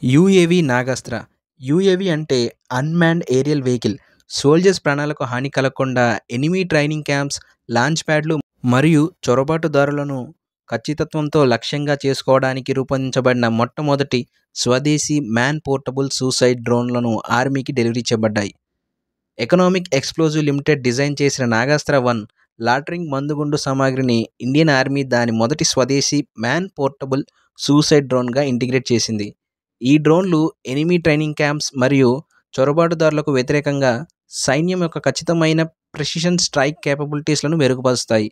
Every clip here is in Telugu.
యూఏవీ నాగాస్త్ర. యూఏవీ అంటే అన్‌మ్యాన్డ్ ఏరియల్ వెహికల్. సోల్జర్స్ ప్రాణాలకు హాని కలగకుండా ఎనిమీ ట్రైనింగ్ క్యాంప్స్, లాంచ్ ప్యాడ్లు మరియు చొరబాటుదారులను ఖచ్చితత్వంతో లక్ష్యంగా చేసుకోవడానికి రూపొందించబడిన మొట్టమొదటి స్వదేశీ మ్యాన్ పోర్టబుల్ సూసైడ్ డ్రోన్లను ఆర్మీకి డెలివరీ చేయబడ్డాయి. ఎకనామిక్ ఎక్స్‌ప్లోజివ్ లిమిటెడ్ డిజైన్ చేసిన నాగాస్త్ర-1 లాటరింగ్ మందుగుండు సామగ్రిని ఇండియన్ ఆర్మీ దాని మొదటి స్వదేశీ మ్యాన్ పోర్టబుల్ సూసైడ్ డ్రోన్‌గా ఇంటిగ్రేట్ చేసింది. ఈ డ్రోన్లు ఎనిమీ ట్రైనింగ్ క్యాంప్స్ మరియు చొరబాటుదారులకు వ్యతిరేకంగా సైన్యం యొక్క ఖచ్చితమైన ప్రెసిషన్ స్ట్రైక్ కేపబిలిటీస్‌లను మెరుగుపరుస్తాయి.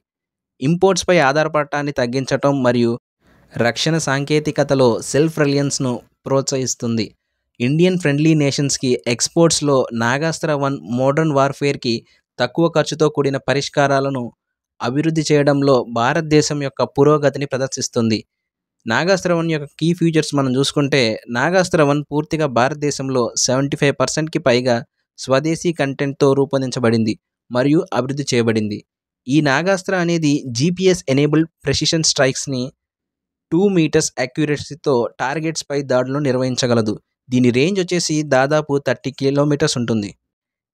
ఇంపోర్ట్స్‌పై ఆధారపడటాన్ని తగ్గించటం మరియు రక్షణ సాంకేతికతలో సెల్ఫ్ రిలయన్స్‌ను ప్రోత్సహిస్తుంది. ఇండియన్ ఫ్రెండ్లీ నేషన్స్‌కి ఎక్స్‌పోర్ట్స్‌లో నాగాస్త్ర-1 మోడర్న్ వార్‌ఫేర్‌కి తక్కువ ఖర్చుతో కూడిన పరిష్కారాలను అభివృద్ధి చేయడంలో భారతదేశం యొక్క పురోగతిని ప్రదర్శిస్తుంది. నాగాస్త్ర-1 యొక్క కీ ఫీచర్స్ మనం చూసుకుంటే, నాగాస్త్ర-1 పూర్తిగా భారతదేశంలో 75%కి పైగా స్వదేశీ కంటెంట్‌తో రూపొందించబడింది మరియు అభివృద్ధి చేయబడింది. ఈ నాగాస్త్ర అనేది జీపీఎస్ ఎనేబుల్డ్ ప్రెసిషన్ స్ట్రైక్స్‌ని 2 మీటర్స్ యాక్యురసీతో టార్గెట్స్‌పై దాడులను నిర్వహించగలదు. దీని రేంజ్ వచ్చేసి దాదాపు 30 కిలోమీటర్స్ ఉంటుంది.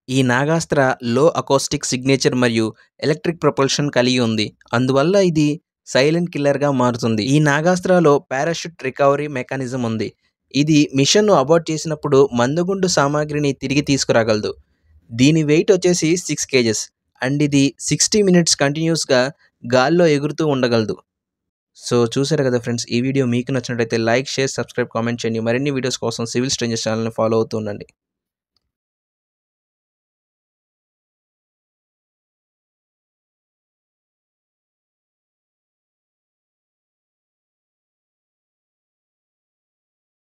ఈ నాగాస్త్ర లో అకౌస్టిక్ సిగ్నేచర్ మరియు ఎలక్ట్రిక్ ప్రొపల్షన్ కలిగి ఉంది. అందువల్ల ఇది సైలెంట్ కిల్లర్‌గా మారుతుంది. ఈ నాగాస్త్రలో పారాషూట్ రికవరీ మెకానిజం ఉంది. ఇది మిషన్‌ను అబార్ట్ చేసినప్పుడు మందుగుండు సామగ్రిని తిరిగి తీసుకురాగలదు. దీని వెయిట్ వచ్చేసి 6 కేజెస్ అండ్ ఇది 60 మినిట్స్ కంటిన్యూస్‌గా గాల్లో ఎగురుతూ ఉండగలదు. సో చూసారు కదా ఫ్రెండ్స్, ఈ వీడియో మీకు నచ్చినట్లయితే లైక్, షేర్, సబ్స్క్రైబ్, కామెంట్ చేయండి. మరిన్ని వీడియోస్ కోసం సివిల్ స్ట్రేంజర్స్ ఛానల్‌ని ఫాలో అవుతూ ఉండండి.